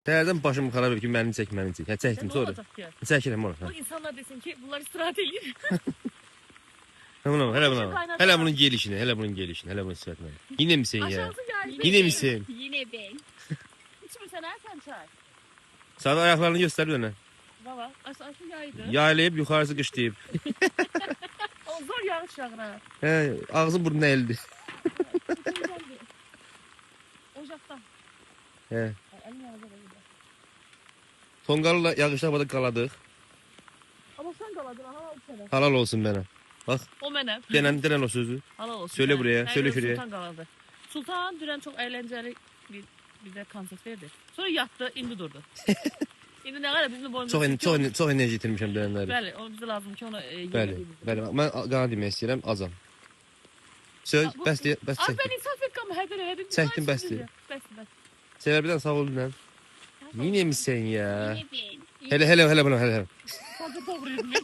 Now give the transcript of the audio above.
Səhərdən başım xarab edir ki, məni çək. Hə, çəkdim Ne sonra. olacak ki? Çəkirəm onu. Bu insanlar desin ki bunlar istirahat edir. Hele Işık bunu. kaynadı. Hele bunun gelişini, hele bunun gelişini, hele bunun sifətini. Yine misin ya? Aşağısı geldi. Yine misin? Yine ben. İçmirsen sen çay. Sana ayaklarını göster bana. Baba aşağısı yaydı. Yaylayıp yukarısı qışlayıb. O zor yağış yağır ha. He, ağzı burnuna əldi. Ocakta. He. Elim yanacak elimde. Tonqal'la yağışda havada qaladıq. Ama sen kaladın aha al sana. Halal olsun bana. Bak, O menem. denen o sözü. Halal olsun. Söyle sana. buraya, söyle Hayırlı şuraya. Sultan kaladı. Sultan düren çok eğlenceli bize konsept verdi. Sonra yattı, indi durdu. İndi ne kadar bizim boynumuzda. Çox enerji itirmişəm dənənləri. Bəli, o bize lazım ki onu Bəli, bəli. Mən qana demək istəyirəm, azam. Söz, bəs Az çəkdim. ben insaf et ama her biri. Çəkdim, bəsdir. Bəsdir. Severberdən sağ ol dünən. Yine misin ya? Yine ben. Hele buna, hele. Sadece doğruyum ben.